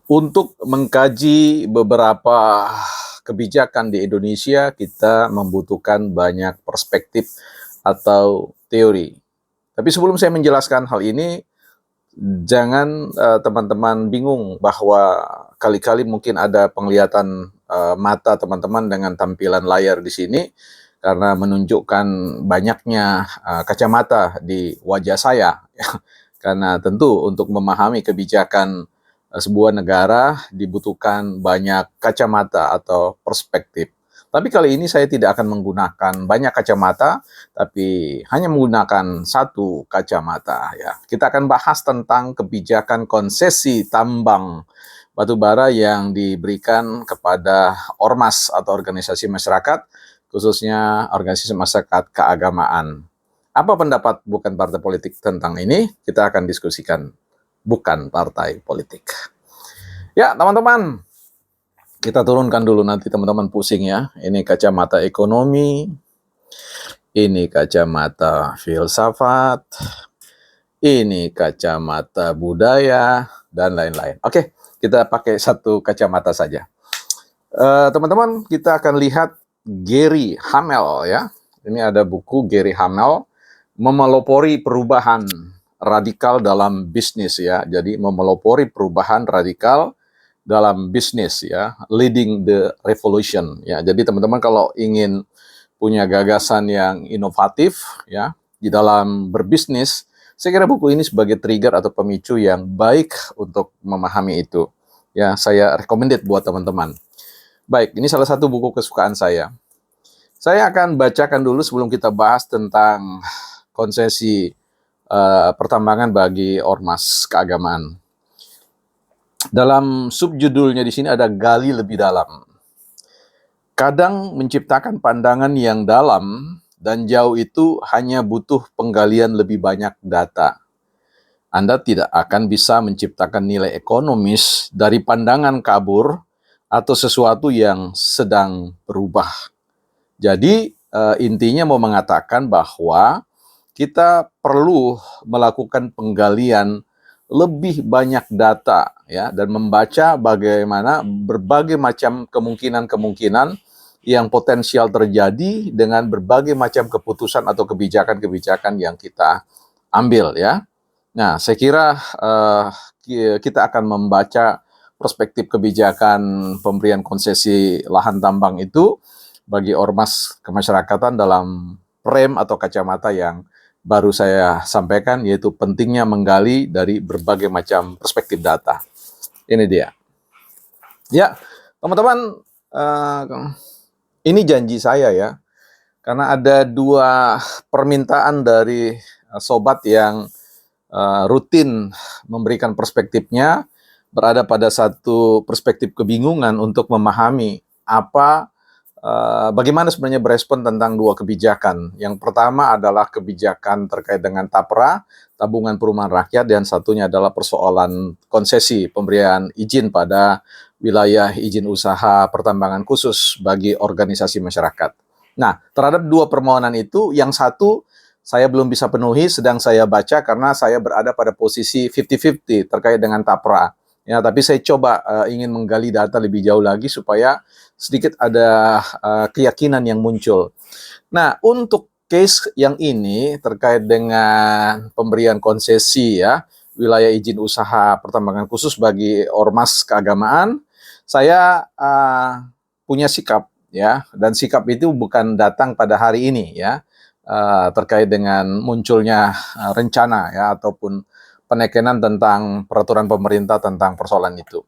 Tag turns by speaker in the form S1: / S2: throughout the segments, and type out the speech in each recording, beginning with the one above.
S1: Untuk mengkaji beberapa kebijakan di Indonesia, kita membutuhkan banyak perspektif atau teori. Tapi sebelum saya menjelaskan hal ini, jangan teman-teman bingung bahwa kali-kali mungkin ada penglihatan mata teman-teman dengan tampilan layar di sini karena menunjukkan banyaknya kacamata di wajah saya. Karena tentu untuk memahami kebijakan sebuah negara dibutuhkan banyak kacamata atau perspektif. Tapi kali ini saya tidak akan menggunakan banyak kacamata, tapi hanya menggunakan satu kacamata. Ya, kita akan bahas tentang kebijakan konsesi tambang batubara yang diberikan kepada ormas atau organisasi masyarakat, khususnya organisasi masyarakat keagamaan. Apa pendapat bukan partai politik tentang ini? Kita akan diskusikan bukan partai politik. Ya, teman-teman, kita turunkan dulu nanti teman-teman pusing ya. Ini kacamata ekonomi, ini kacamata filsafat, ini kacamata budaya, dan lain-lain. Oke, kita pakai satu kacamata saja. Teman-teman, kita akan lihat Gary Hamel ya. Ini ada buku Gary Hamel, memelopori perubahan radikal dalam bisnis ya. Jadi memelopori perubahan radikal dalam bisnis ya, leading the revolution ya. Jadi teman-teman kalau ingin punya gagasan yang inovatif ya di dalam berbisnis, saya kira buku ini sebagai trigger atau pemicu yang baik untuk memahami itu. Ya, saya recommended buat teman-teman. Baik, ini salah satu buku kesukaan saya. Saya akan bacakan dulu sebelum kita bahas tentang konsesi pertambangan bagi ormas keagamaan. Dalam subjudulnya di sini ada gali lebih dalam. Kadang menciptakan pandangan yang dalam dan jauh itu hanya butuh penggalian lebih banyak data. Anda tidak akan bisa menciptakan nilai ekonomis dari pandangan kabur atau sesuatu yang sedang berubah. Jadi intinya mau mengatakan bahwa kita perlu melakukan penggalian lebih banyak data ya dan membaca bagaimana berbagai macam kemungkinan-kemungkinan yang potensial terjadi dengan berbagai macam keputusan atau kebijakan-kebijakan yang kita ambil ya. Nah, saya kira kita akan membaca perspektif kebijakan pemberian konsesi lahan tambang itu bagi ormas kemasyarakatan dalam frame atau kacamata yang baru saya sampaikan, yaitu pentingnya menggali dari berbagai macam perspektif data. Ini dia. Ya, teman-teman, ini janji saya ya, karena ada dua permintaan dari sobat yang rutin memberikan perspektifnya, berada pada satu perspektif kebingungan untuk memahami bagaimana sebenarnya berespon tentang dua kebijakan. Yang pertama adalah kebijakan terkait dengan TAPRA, Tabungan Perumahan Rakyat, dan satunya adalah persoalan konsesi pemberian izin pada wilayah izin usaha pertambangan khusus bagi organisasi masyarakat. Nah, terhadap dua permohonan itu, yang satu saya belum bisa penuhi, sedang saya baca karena saya berada pada posisi 50-50 terkait dengan TAPRA. Ya, tapi saya coba ingin menggali data lebih jauh lagi supaya sedikit ada keyakinan yang muncul. Nah, untuk case yang ini terkait dengan pemberian konsesi ya, wilayah izin usaha pertambangan khusus bagi ormas keagamaan, saya punya sikap ya, dan sikap itu bukan datang pada hari ini ya, terkait dengan munculnya rencana ya ataupun penekanan tentang peraturan pemerintah tentang persoalan itu.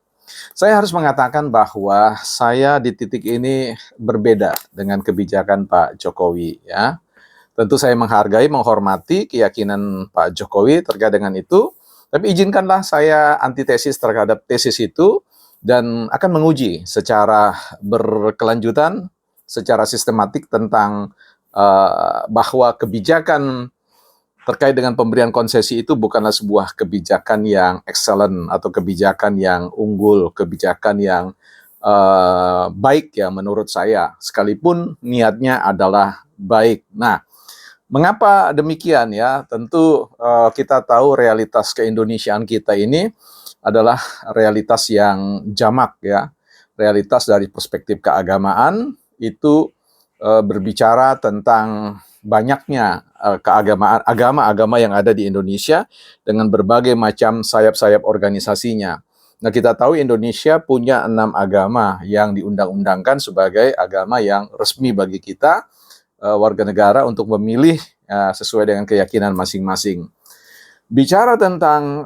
S1: Saya harus mengatakan bahwa saya di titik ini berbeda dengan kebijakan Pak Jokowi ya. Tentu saya menghargai, menghormati keyakinan Pak Jokowi terkait dengan itu, tapi izinkanlah saya antitesis terhadap tesis itu dan akan menguji secara berkelanjutan, secara sistematik tentang bahwa kebijakan terkait dengan pemberian konsesi itu bukanlah sebuah kebijakan yang excellent atau kebijakan yang unggul, kebijakan yang baik ya menurut saya, sekalipun niatnya adalah baik. Nah, mengapa demikian ya? Tentu kita tahu realitas keindonesiaan kita ini adalah realitas yang jamak ya. Realitas dari perspektif keagamaan itu berbicara tentang banyaknya agama-agama yang ada di Indonesia dengan berbagai macam sayap-sayap organisasinya. Nah, kita tahu Indonesia punya 6 agama yang diundang-undangkan sebagai agama yang resmi bagi kita, warga negara, untuk memilih sesuai dengan keyakinan masing-masing. Bicara tentang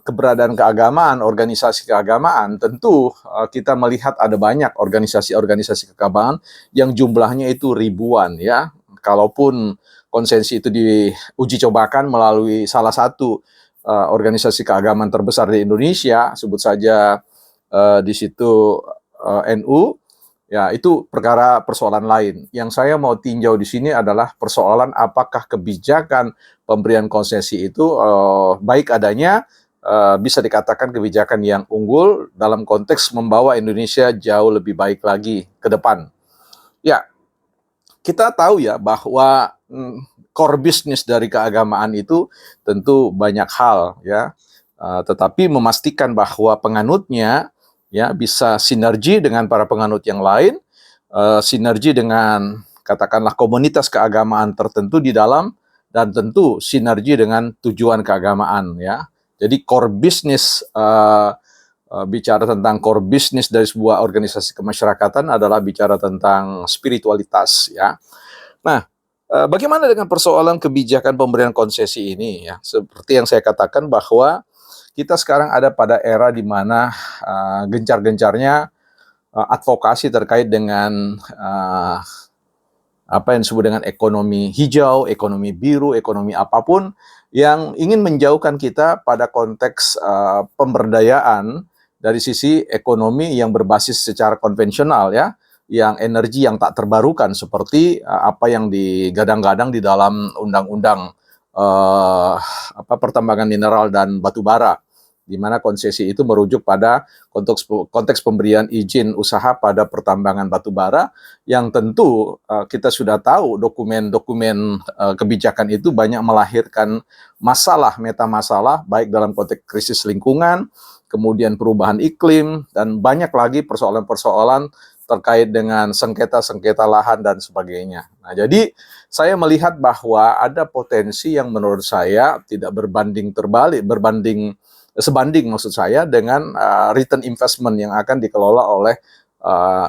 S1: keberadaan keagamaan, organisasi keagamaan, tentu kita melihat ada banyak organisasi-organisasi keagamaan yang jumlahnya itu ribuan ya. Kalaupun konsensi itu diuji cobakan melalui salah satu organisasi keagamaan terbesar di Indonesia, sebut saja di situ NU, ya itu persoalan lain. Yang saya mau tinjau di sini adalah persoalan apakah kebijakan pemberian konsesi itu baik adanya, bisa dikatakan kebijakan yang unggul dalam konteks membawa Indonesia jauh lebih baik lagi ke depan. Ya, kita tahu ya bahwa core business dari keagamaan itu tentu banyak hal ya, tetapi memastikan bahwa penganutnya ya bisa sinergi dengan para penganut yang lain, sinergi dengan katakanlah komunitas keagamaan tertentu di dalam, dan tentu sinergi dengan tujuan keagamaan ya. Jadi core business, bicara tentang core business dari sebuah organisasi kemasyarakatan adalah bicara tentang spiritualitas ya. Nah, bagaimana dengan persoalan kebijakan pemberian konsesi ini ya? Seperti yang saya katakan bahwa kita sekarang ada pada era di mana gencar-gencarnya advokasi terkait dengan apa yang disebut dengan ekonomi hijau, ekonomi biru, ekonomi apapun yang ingin menjauhkan kita pada konteks pemberdayaan dari sisi ekonomi yang berbasis secara konvensional ya, yang energi yang tak terbarukan seperti apa yang digadang-gadang di dalam undang-undang pertambangan mineral dan batu bara, di mana konsesi itu merujuk pada konteks pemberian izin usaha pada pertambangan batu bara, yang tentu kita sudah tahu dokumen-dokumen kebijakan itu banyak melahirkan meta masalah, baik dalam konteks krisis lingkungan, kemudian perubahan iklim, dan banyak lagi persoalan-persoalan terkait dengan sengketa-sengketa lahan dan sebagainya. Nah, jadi saya melihat bahwa ada potensi yang menurut saya tidak sebanding maksud saya dengan return investment yang akan dikelola oleh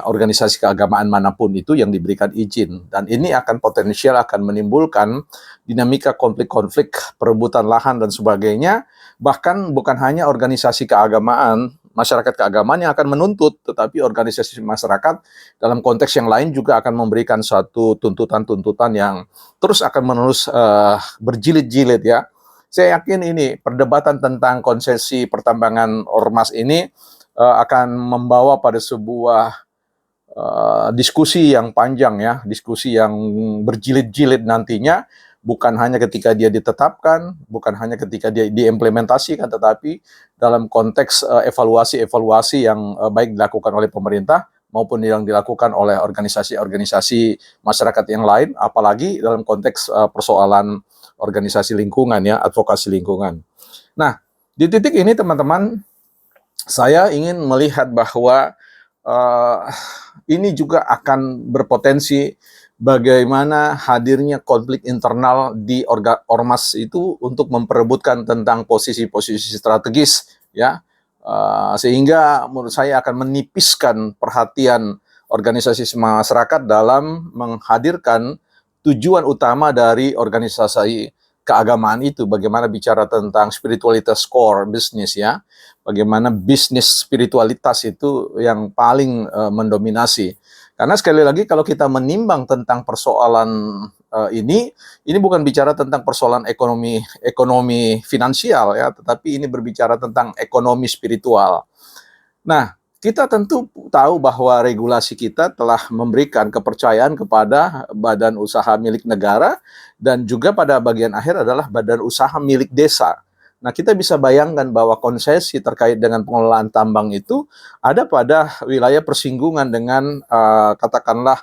S1: organisasi keagamaan manapun itu yang diberikan izin. Dan ini akan potensial akan menimbulkan dinamika konflik-konflik perebutan lahan dan sebagainya. Bahkan bukan hanya organisasi keagamaan, masyarakat keagamaan yang akan menuntut, tetapi organisasi masyarakat dalam konteks yang lain juga akan memberikan suatu tuntutan-tuntutan yang terus akan menerus berjilid-jilid ya. Saya yakin ini perdebatan tentang konsesi pertambangan ormas ini akan membawa pada sebuah diskusi yang panjang ya, diskusi yang berjilid-jilid nantinya, bukan hanya ketika dia ditetapkan, bukan hanya ketika dia diimplementasikan, tetapi dalam konteks evaluasi-evaluasi yang baik dilakukan oleh pemerintah maupun yang dilakukan oleh organisasi-organisasi masyarakat yang lain, apalagi dalam konteks persoalan organisasi lingkungan ya, advokasi lingkungan. Nah, di titik ini teman-teman, saya ingin melihat bahwa ini juga akan berpotensi bagaimana hadirnya konflik internal di ormas itu untuk memperebutkan tentang posisi-posisi strategis ya, sehingga menurut saya akan menipiskan perhatian organisasi masyarakat dalam menghadirkan tujuan utama dari organisasi keagamaan itu, bagaimana bicara tentang spiritualitas core bisnis ya, bagaimana bisnis spiritualitas itu yang paling mendominasi. Karena sekali lagi kalau kita menimbang tentang persoalan ini bukan bicara tentang persoalan ekonomi finansial ya, tetapi ini berbicara tentang ekonomi spiritual. Nah, kita tentu tahu bahwa regulasi kita telah memberikan kepercayaan kepada badan usaha milik negara dan juga pada bagian akhir adalah badan usaha milik desa. Nah, kita bisa bayangkan bahwa konsesi terkait dengan pengelolaan tambang itu ada pada wilayah persinggungan dengan katakanlah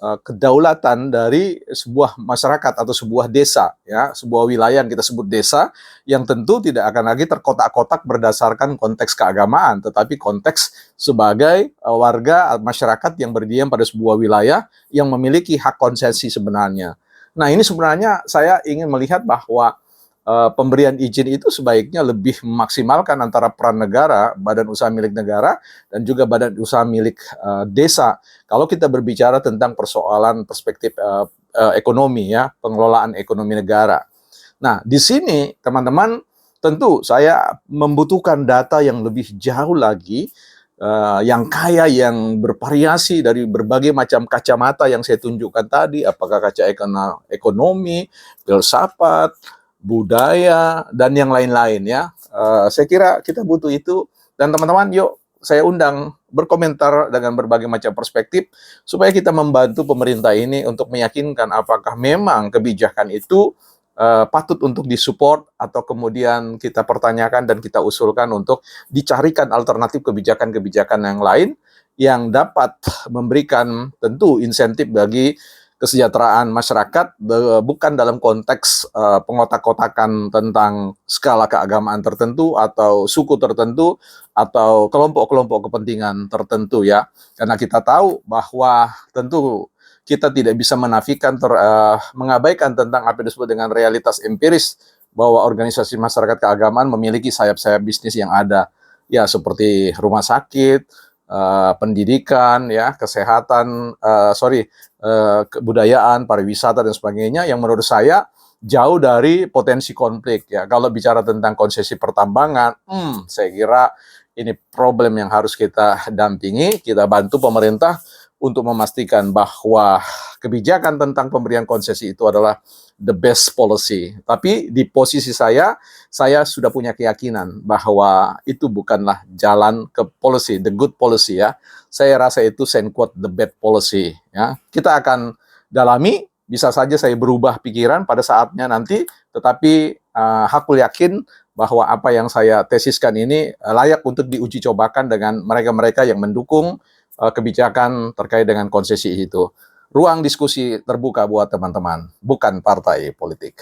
S1: kedaulatan dari sebuah masyarakat atau sebuah desa, ya, sebuah wilayah yang kita sebut desa, yang tentu tidak akan lagi terkotak-kotak berdasarkan konteks keagamaan, tetapi konteks sebagai warga masyarakat yang berdiam pada sebuah wilayah yang memiliki hak konsesi sebenarnya. Nah, ini sebenarnya saya ingin melihat bahwa pemberian izin itu sebaiknya lebih memaksimalkan antara peran negara, badan usaha milik negara, dan juga badan usaha milik desa. Kalau kita berbicara tentang persoalan perspektif ekonomi, ya, pengelolaan ekonomi negara. Nah, di sini teman-teman, tentu saya membutuhkan data yang lebih jauh lagi, yang kaya, yang bervariasi dari berbagai macam kacamata yang saya tunjukkan tadi, apakah kaca ekonomi, filsafat, budaya, dan yang lain-lain, ya. Saya kira kita butuh itu, dan teman-teman, yuk saya undang berkomentar dengan berbagai macam perspektif supaya kita membantu pemerintah ini untuk meyakinkan apakah memang kebijakan itu patut untuk disupport atau kemudian kita pertanyakan dan kita usulkan untuk dicarikan alternatif kebijakan-kebijakan yang lain yang dapat memberikan tentu insentif bagi kesejahteraan masyarakat, bukan dalam konteks pengotak-kotakan tentang skala keagamaan tertentu atau suku tertentu atau kelompok-kelompok kepentingan tertentu, ya. Karena kita tahu bahwa tentu kita tidak bisa menafikan, mengabaikan tentang apa yang disebut dengan realitas empiris, bahwa organisasi masyarakat keagamaan memiliki sayap-sayap bisnis yang ada, ya, seperti rumah sakit, pendidikan, ya, kesehatan, kebudayaan, pariwisata, dan sebagainya, yang menurut saya jauh dari potensi konflik, ya. Kalau bicara tentang konsesi pertambangan, saya kira ini problem yang harus kita dampingi, kita bantu pemerintah untuk memastikan bahwa kebijakan tentang pemberian konsesi itu adalah the best policy. Tapi di posisi saya sudah punya keyakinan bahwa itu bukanlah jalan ke policy, the good policy, ya. Saya rasa itu quote the bad policy, ya. Kita akan dalami, bisa saja saya berubah pikiran pada saatnya nanti, tetapi aku yakin bahwa apa yang saya tesiskan ini layak untuk diuji cobakan dengan mereka-mereka yang mendukung kebijakan terkait dengan konsesi itu. Ruang diskusi terbuka buat teman-teman, bukan partai politik.